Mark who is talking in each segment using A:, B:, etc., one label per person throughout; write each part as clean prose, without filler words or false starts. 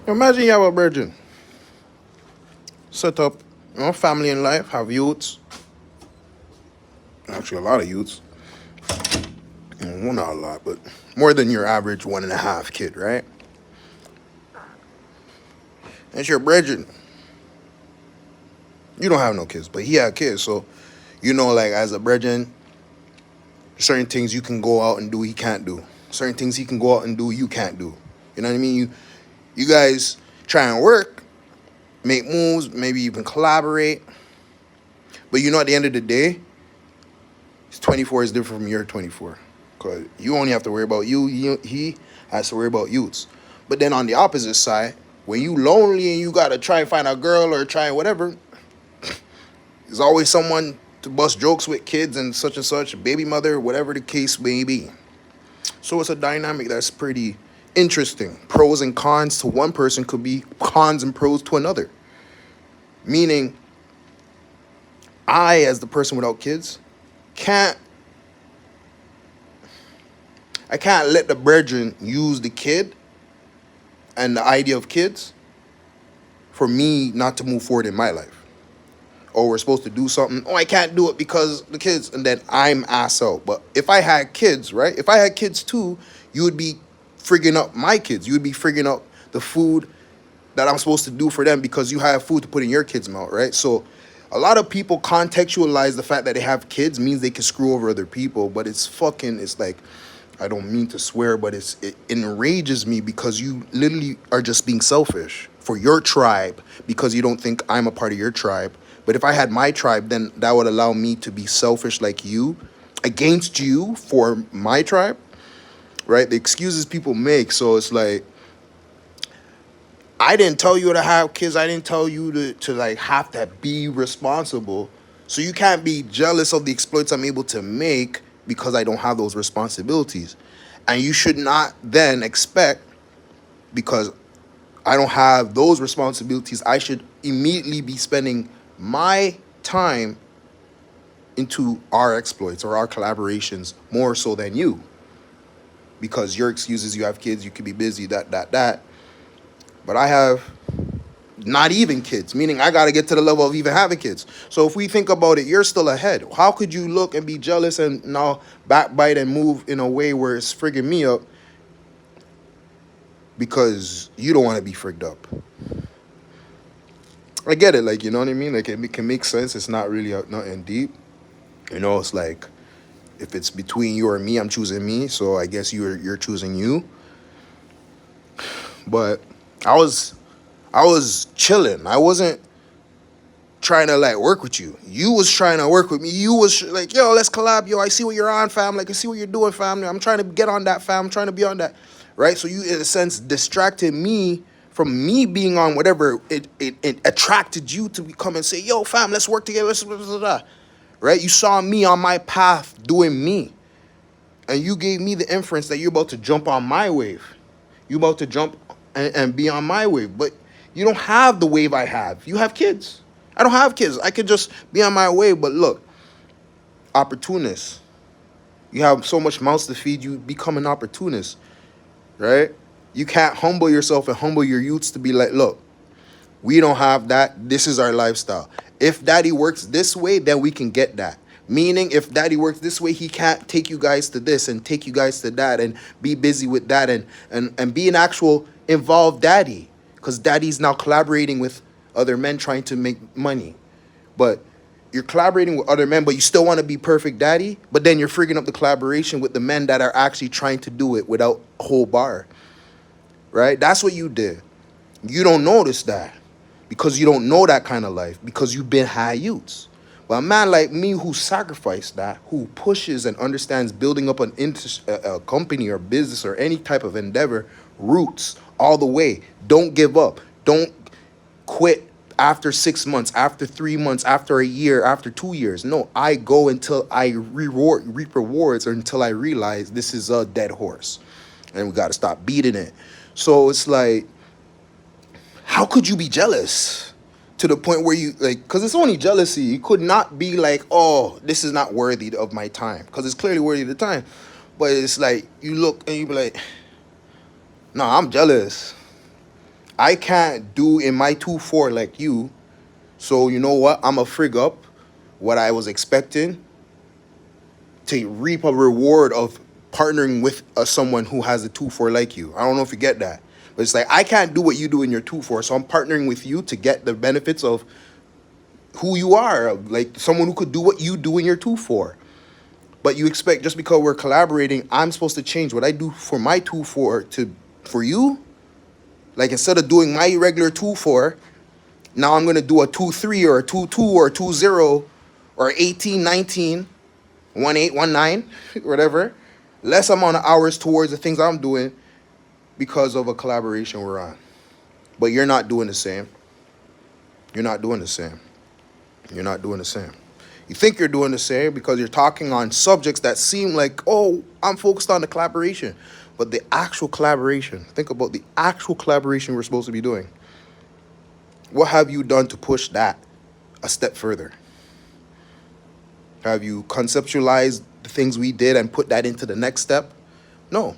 A: Imagine you have a virgin, set up, family in life, have youths. Actually, a lot of youths. Well, not a lot, but more than your average 1.5 kid, right? That's your virgin. You don't have no kids, but he had kids, so like as a virgin, certain things you can go out and do he can't do. Certain things he can go out and do you can't do. You know what I mean? You guys try and work, make moves, maybe even collaborate. But at the end of the day, his 24 is different from your 24. Because you only have to worry about you. He has to worry about youths. But then on the opposite side, when you lonely and you got to try and find a girl or try whatever, there's always someone to bust jokes with, kids and such, baby mother, whatever the case may be. So it's a dynamic that's pretty interesting. Pros and cons to one person could be cons and pros to another. Meaning, I, as the person without kids, I can't let the brethren use the kid and the idea of kids for me not to move forward in my life. Or we're supposed to do something. Oh, I can't do it because the kids, and then I'm ass out. But if I had kids, right? If I had kids too, you would be frigging up my kids. You would be frigging up the food that I'm supposed to do for them because you have food to put in your kids' mouth, right? So a lot of people contextualize the fact that they have kids means they can screw over other people, but it's like, I don't mean to swear, but it enrages me because you literally are just being selfish for your tribe because you don't think I'm a part of your tribe. But if I had my tribe, then that would allow me to be selfish like you against you for my tribe, right? The excuses people make. So it's like, I didn't tell you to have kids. I didn't tell you to like have to be responsible. So you can't be jealous of the exploits I'm able to make because I don't have those responsibilities. And you should not then expect, because I don't have those responsibilities, I should immediately be spending my time into our exploits or our collaborations more so than you. Because your excuses, you have kids, you could be busy, that. But I have not even kids, meaning I got to get to the level of even having kids. So if we think about it, you're still ahead. How could you look and be jealous and now backbite and move in a way where it's frigging me up because you don't want to be frigged up? I get it, like, you know what I mean? Like, it can make sense. It's not really nothing deep. It's like, if it's between you or me, I'm choosing me. So I guess you're choosing you. But I was chilling. I wasn't trying to like work with you. You was trying to work with me. You was like, yo, let's collab. Yo, I see what you're on, fam. Like, I see what you're doing, fam. I'm trying to get on that, fam. I'm trying to be on that, right? So you, in a sense, distracted me from me being on whatever. It attracted you to come and say, yo, fam, let's work together. Right? You saw me on my path doing me. And you gave me the inference that you're about to jump on my wave. You're about to jump and be on my wave. But you don't have the wave I have. You have kids. I don't have kids. I could just be on my wave. But look, opportunists. You have so much mouths to feed, you become an opportunist, right? You can't humble yourself and humble your youths to be like, look, we don't have that. This is our lifestyle. If daddy works this way, then we can get that. Meaning, if daddy works this way, he can't take you guys to this and take you guys to that and be busy with that and be an actual involved daddy. Because daddy's now collaborating with other men trying to make money. But you're collaborating with other men, but you still want to be perfect daddy. But then you're frigging up the collaboration with the men that are actually trying to do it without a whole bar. Right? That's what you did. You don't notice that because you don't know that kind of life because you've been high youths. But a man like me who sacrificed that, who pushes and understands building up a company or business or any type of endeavor, roots all the way. Don't give up. Don't quit after 6 months, after 3 months, after a year, after 2 years. No, I go until I reap rewards or until I realize this is a dead horse. And we got to stop beating it. So it's like, how could you be jealous? To the point where you, like, because it's only jealousy. You could not be like, oh, this is not worthy of my time. Because it's clearly worthy of the time. But it's like, you look and you be like, no, I'm jealous. I can't do in my 2-4 like you. So you know what? I'm a frig up what I was expecting to reap a reward of partnering with someone who has a 2-4 like you. I don't know if you get that. But it's like I can't do what you do in your 2-4, so I'm partnering with you to get the benefits of who you are, like someone who could do what you do in your 2-4. But you expect just because we're collaborating, I'm supposed to change what I do for my 2-4 to for you? Like instead of doing my regular 2-4, now I'm gonna do a 2-3 or a 2-2 or a 2-0 or 18-19, 1-8, 1-9, whatever. Less amount of hours towards the things I'm doing because of a collaboration we're on. But you're not doing the same. You're not doing the same. You're not doing the same. You think you're doing the same because you're talking on subjects that seem like, oh, I'm focused on the collaboration. But the actual collaboration, think about the actual collaboration we're supposed to be doing. What have you done to push that a step further? Have you conceptualized the things we did and put that into the next step? No.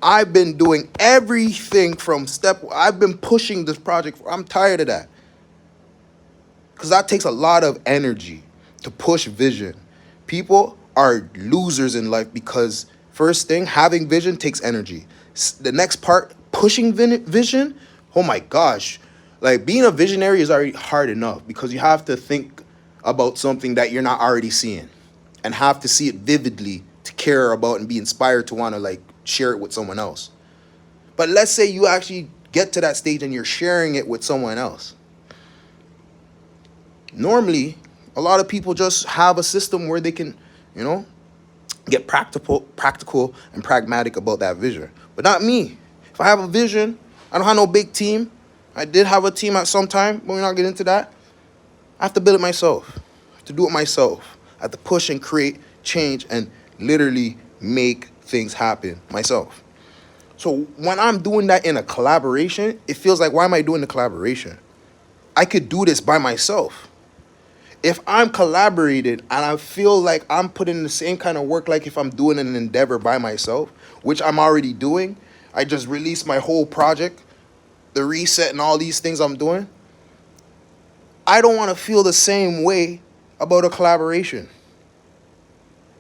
A: I've been doing everything from I've been pushing this project. I'm tired of that. Because that takes a lot of energy to push vision. People are losers in life because first thing, having vision takes energy. The next part, pushing vision, oh my gosh. Like being a visionary is already hard enough because you have to think about something that you're not already seeing and have to see it vividly to care about and be inspired to want to like share it with someone else. But let's say you actually get to that stage and you're sharing it with someone else. Normally, a lot of people just have a system where they can, get practical and pragmatic about that vision. But not me. If I have a vision, I don't have no big team. I did have a team at some time, but we're not getting into that. I have to build it myself. I have to do it myself. I have to push and create change and literally make things happen myself. So when I'm doing that in a collaboration, it feels like, why am I doing the collaboration? I could do this by myself. If I'm collaborating and I feel like I'm putting in the same kind of work like if I'm doing an endeavor by myself, which I'm already doing, I just released my whole project, the reset and all these things I'm doing, I don't want to feel the same way about a collaboration.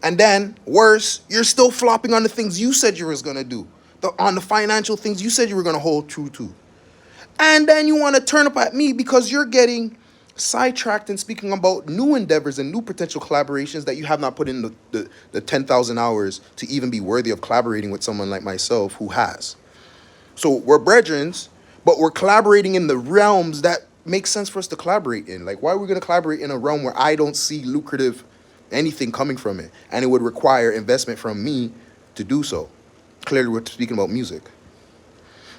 A: And then, worse, you're still flopping on the things you said you was going to do, on the financial things you said you were going to hold true to. And then you want to turn up at me because you're getting sidetracked and speaking about new endeavors and new potential collaborations that you have not put in the 10,000 hours to even be worthy of collaborating with someone like myself who has. So we're brethrens, but we're collaborating in the realms that make sense for us to collaborate in. Like, why are we going to collaborate in a realm where I don't see lucrative anything coming from it? And it would require investment from me to do so. Clearly, we're speaking about music.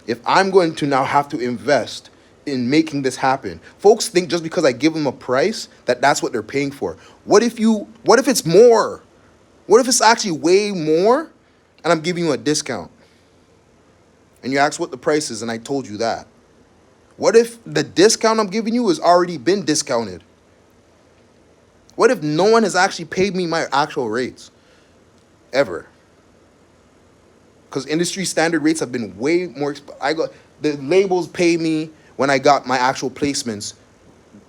A: If I'm going to now have to invest in making this happen, folks think just because I give them a price that's what they're paying for. What if it's more? What if it's actually way more and I'm giving you a discount? And you ask what the price is and I told you that. What if the discount I'm giving you has already been discounted? What if no one has actually paid me my actual rates? Ever. Because industry standard rates have been way more. The labels pay me when I got my actual placements,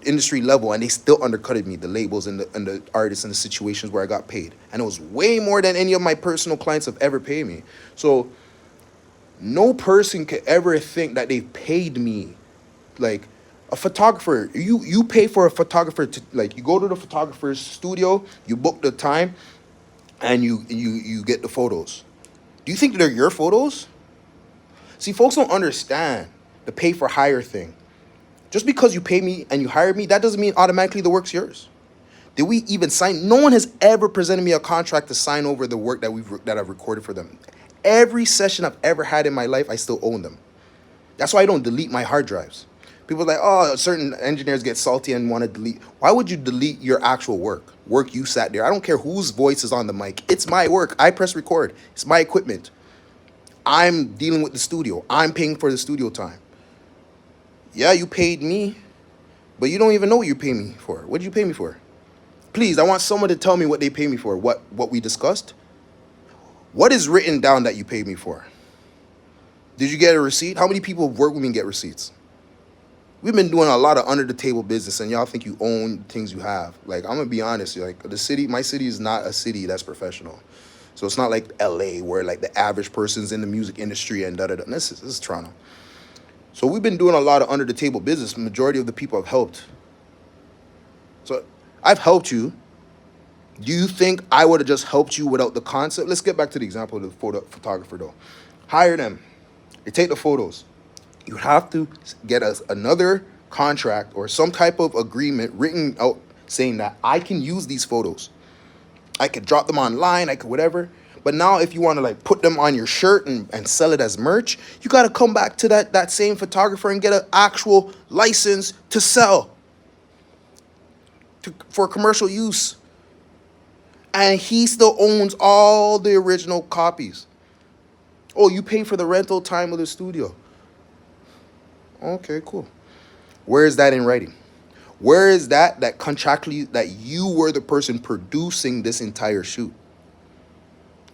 A: industry level, and they still undercutted me, the labels and the artists and the situations where I got paid. And it was way more than any of my personal clients have ever paid me. So no person could ever think that they've paid me. Like a photographer, you pay for a photographer to, like, you go to the photographer's studio, you book the time, and you get the photos. Do you think they're your photos? See, folks don't understand the pay for hire thing. Just because you pay me and you hire me, that doesn't mean automatically the work's yours. Did we even sign? No one has ever presented me a contract to sign over the work that I've recorded for them. Every session I've ever had in my life, I still own them. That's why I don't delete my hard drives. People are like, oh, certain engineers get salty and want to delete. Why would you delete your actual work? Work you sat there. I don't care whose voice is on the mic. It's my work. I press record. It's my equipment. I'm dealing with the studio. I'm paying for the studio time. Yeah, you paid me, but you don't even know what you pay me for. What did you pay me for? Please, I want someone to tell me what they pay me for, what we discussed. What is written down that you paid me for? Did you get a receipt? How many people work with me and get receipts? we've been doing a lot of under the table business, and y'all think you own things you have. Like, I'm gonna be honest, like the city, my city is not a city that's professional. So it's not like LA where like the average person's in the music industry and da da da. This is Toronto. So we've been doing a lot of under the table business. The majority of the people I've helped. So I've helped you. Do you think I would have just helped you without the concept? Let's get back to the example of the photographer though. Hire them. They take the photos. You have to get us another contract or some type of agreement written out saying that I can use these photos. I could drop them online, I could whatever. But now if you want to like put them on your shirt and sell it as merch, you got to come back to that same photographer and get an actual license to sell for commercial use. And he still owns all the original copies. Oh, you pay for the rental time of the studio. Okay, cool. Where is that in writing? Where is that contractually that you were the person producing this entire shoot?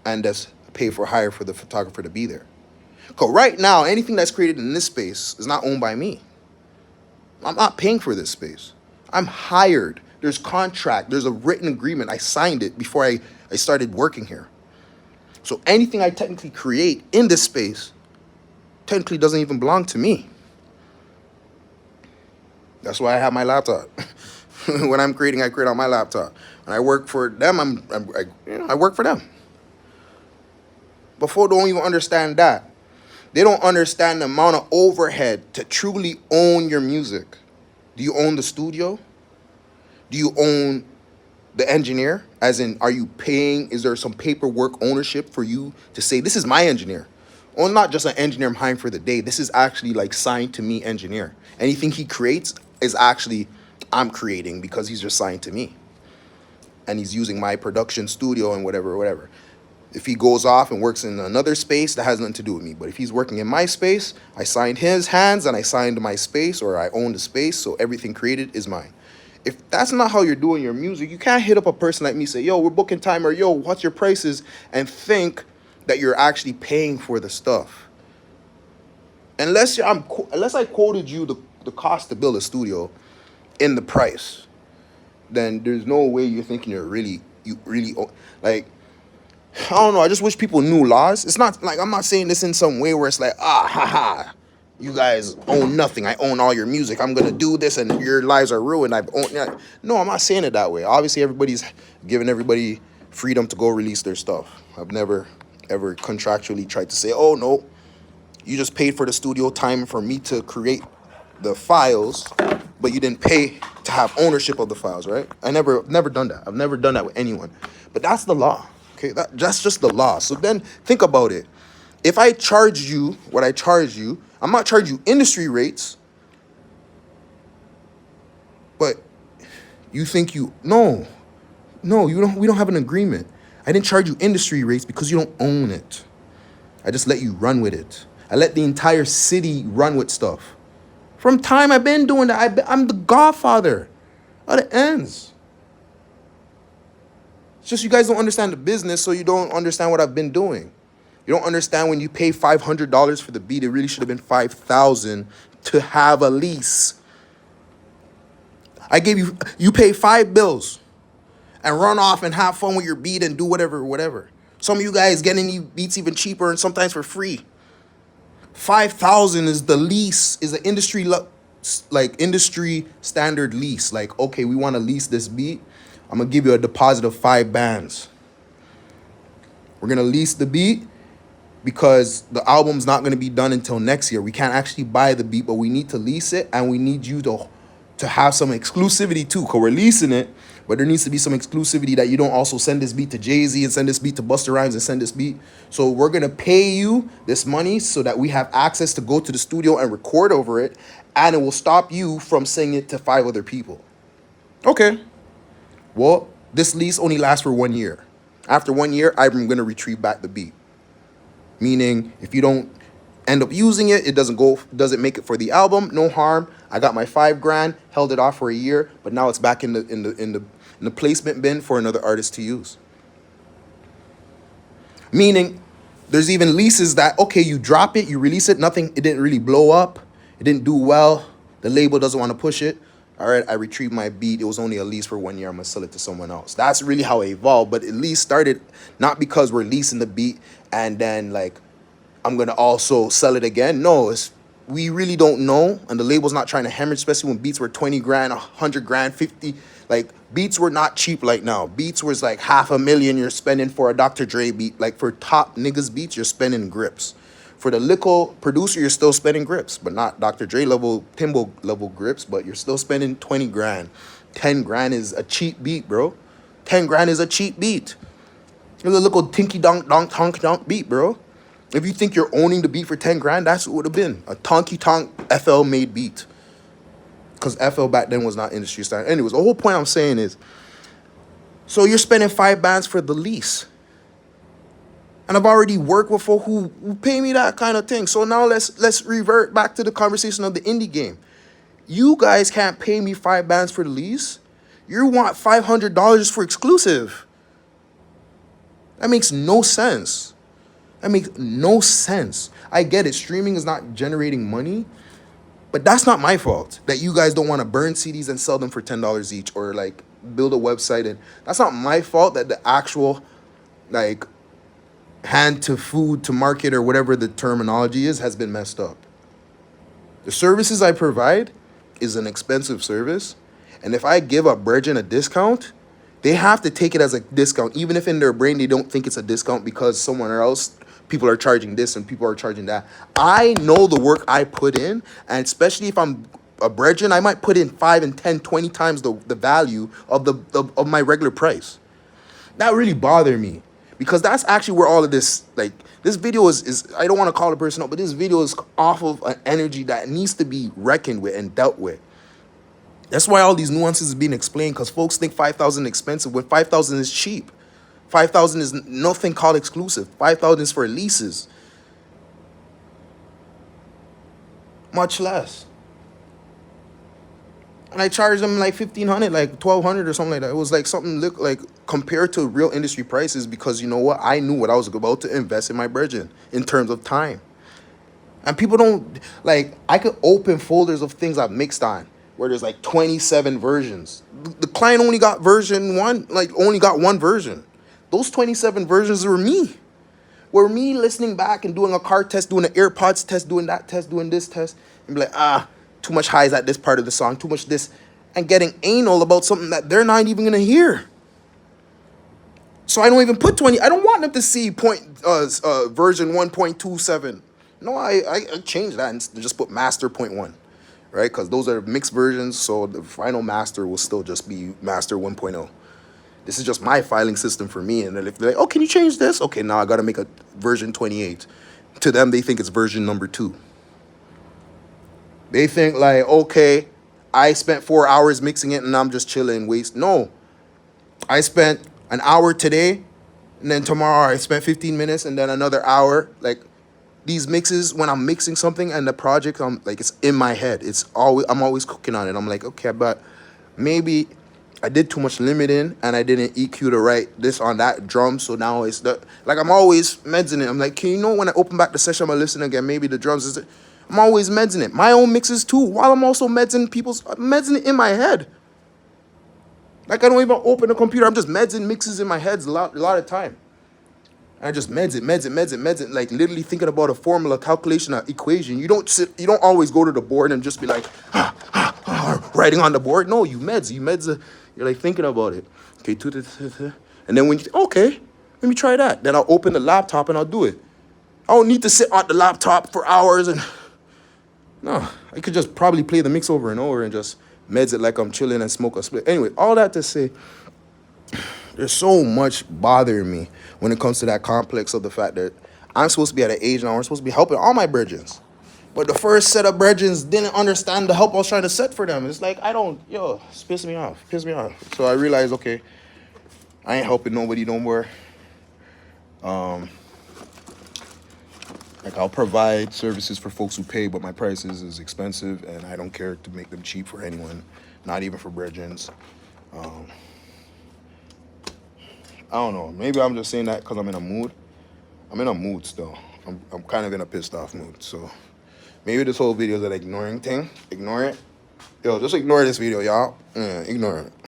A: And that's pay for hire for the photographer to be there. Because right now, anything that's created in this space is not owned by me. I'm not paying for this space. I'm hired. There's contract. There's a written agreement. I signed it before I started working here. So anything I technically create in this space technically doesn't even belong to me. That's why I have my laptop. When I'm creating, I create on my laptop. When I work for them, I work for them. But folks don't even understand that. They don't understand the amount of overhead to truly own your music. Do you own the studio? Do you own the engineer? As in, are you paying? Is there some paperwork ownership for you to say, this is my engineer? Or not just an engineer I'm hiring for the day. This is actually like signed to me engineer. Anything he creates is actually I'm creating because he's just signed to me. And he's using my production studio and whatever. If he goes off and works in another space, that has nothing to do with me. But if he's working in my space, I signed his hands and I signed my space, or I own the space, so everything created is mine. If that's not how you're doing your music, you can't hit up a person like me, say, yo, we're booking time, or yo, what's your prices, and think that you're actually paying for the stuff. Unless I quoted you the cost to build a studio in the price, then there's no way you're thinking you really like, I don't know. I just wish people knew laws. It's not like I'm not saying this in some way where it's like, haha, you guys own nothing. I own all your music. I'm gonna do this and your lives are ruined. No, I'm not saying it that way. Obviously, everybody's giving everybody freedom to go release their stuff. I've never ever contractually tried to say, oh no, you just paid for the studio time for me to create the files, but you didn't pay to have ownership of the files, right? I never done that. I've never done that with anyone. But that's the law. Okay, that's just the law. So then think about it. If I charge you what I charge you, I'm not charging you industry rates, but you think no, you don't. We don't have an agreement. I didn't charge you industry rates because you don't own it. I just let you run with it. I let the entire city run with stuff. From time I've been doing that, I'm the godfather of the ends. It's just you guys don't understand the business, so you don't understand what I've been doing. You don't understand when you pay $500 for the beat, it really should have been $5,000 to have a lease. I gave you pay 5 bills and run off and have fun with your beat and do whatever. Some of you guys getting beats even cheaper and sometimes for free. $5,000 is the lease, is the industry industry standard lease. Like, okay, we want to lease this beat. I'm gonna give you a deposit of 5 bands. We're gonna lease the beat because the album's not gonna be done until next year. We can't actually buy the beat, but we need to lease it, and we need you to have some exclusivity too, because we're leasing it, but there needs to be some exclusivity that you don't also send this beat to Jay-Z and send this beat to Busta Rhymes and send this beat. So we're gonna pay you this money so that we have access to go to the studio and record over it, and it will stop you from sending it to 5 other people. Okay. Well, this lease only lasts for 1 year. After 1 year, I'm going to retrieve back the beat. Meaning, if you don't end up using it, it doesn't make it for the album, no harm. I got my $5,000, held it off for a year, but now it's back in the placement bin for another artist to use. Meaning, there's even leases that, okay, you drop it, you release it, it didn't really blow up, it didn't do well, The label doesn't want to push it. All right, I retrieve my beat. It was only a lease for 1 year. I'm gonna sell it to someone else. That's really how it evolved. But at least started not because we're leasing the beat and then like I'm gonna also sell it again. No, it's we really don't know, and the label's not trying to hemorrhage, especially when beats were 20 grand, 100 grand, 50. Like beats were not cheap like now. Beats was like $500,000 you're spending for a Dr. Dre beat. Like for top niggas beats, you're spending grips. For the little producer, you're still spending grips, but not Dr. Dre level, Timbo level grips, but you're still spending 20 grand. 10 grand is a cheap beat, bro. 10 grand is a cheap beat. It's a little tinky donk donk honk donk beat, bro. If you think you're owning the beat for 10 grand, that's what it would have been. A tonky tonk FL made beat. Because FL back then was not industry standard. Anyways, the whole point I'm saying is, so you're spending 5 bands for the lease. And I've already worked with folk who pay me that kind of thing. So now let's revert back to the conversation of the indie game. You guys can't pay me 5 bands for the lease. You want $500 for exclusive. That makes no sense. That makes no sense. I get it. Streaming is not generating money, but that's not my fault that you guys don't want to burn CDs and sell them for $10 each or like build a website. And that's not my fault that the actual like hand to food to market or whatever the terminology is has been messed up. The services I provide is an expensive service. And if I give up Bredin a discount, they have to take it as a discount, even if in their brain they don't think it's a discount because somewhere else people are charging this and people are charging that. I know the work I put in, and especially if I'm a Bredin, I might put in 5 and 10, 20 times the value of my regular price. That really bothered me because that's actually where all of this, like, this video is I don't want to call it personal, but this video is off of an energy that needs to be reckoned with and dealt with. That's why all these nuances is being explained, because folks think 5,000 expensive when 5,000 is cheap. 5,000 is nothing called exclusive. 5,000 is for leases. Much less. And I charged them like 1,500, like 1,200 or something like that. It was like something look like compared to real industry prices, because you know what? I knew what I was about to invest in my Bredin in terms of time. And people don't, like, I could open folders of things I've mixed on where there's like 27 versions. The client only got version one, like only got one version. Those 27 versions were me listening back and doing a car test, doing an AirPods test, doing that test, doing this test, and be like, too much highs at this part of the song, too much this, and getting anal about something that they're not even gonna hear. So I don't even put 20. I don't want them to see version 1.27. No, I changed that and just put master 0.1, right? Because those are mixed versions, so the final master will still just be master 1.0. This is just my filing system for me. And then if they're like, oh, can you change this? Okay, now I got to make a version 28. To them, they think it's version number 2. They think like, okay, I spent 4 hours mixing it and I'm just chilling, waste. No, I spent an hour today, and then tomorrow I spent 15 minutes and then another hour. Like these mixes, when I'm mixing something and the project, I'm like, it's in my head. I'm always cooking on it. I'm like, okay, but maybe I did too much limiting and I didn't EQ to write this on that drum. So now it's like I'm always medsing it. I'm like, can you know when I open back the session, I'm gonna listen again, maybe the drums is it. I'm always medsing it. My own mixes too, while I'm also medsing it in my head. Like I don't even open the computer. I'm just medsing mixes in my head a lot of time. I just meds it, like literally thinking about a formula, calculation, an equation. You don't always go to the board and just be like, writing on the board. No, you meds, you're like thinking about it. Okay, and then when okay, let me try that. Then I'll open the laptop and I'll do it. I don't need to sit on the laptop for hours and no, I could just probably play the mix over and over and just meds it like I'm chilling and smoke a split. Anyway, all that to say, there's so much bothering me when it comes to that complex of the fact that I'm supposed to be at an age now where I'm supposed to be helping all my Bredins. But the first set of Bredins didn't understand the help I was trying to set for them. It's like, it's pissing me off. So I realized, okay, I ain't helping nobody no more. Like I'll provide services for folks who pay, but my prices is expensive and I don't care to make them cheap for anyone, not even for Bredins. I don't know. Maybe I'm just saying that because I'm in a mood. I'm in a mood still. I'm kind of in a pissed off mood. So maybe this whole video is an ignoring thing. Ignore it. Yo, just ignore this video, y'all. Yeah, ignore it.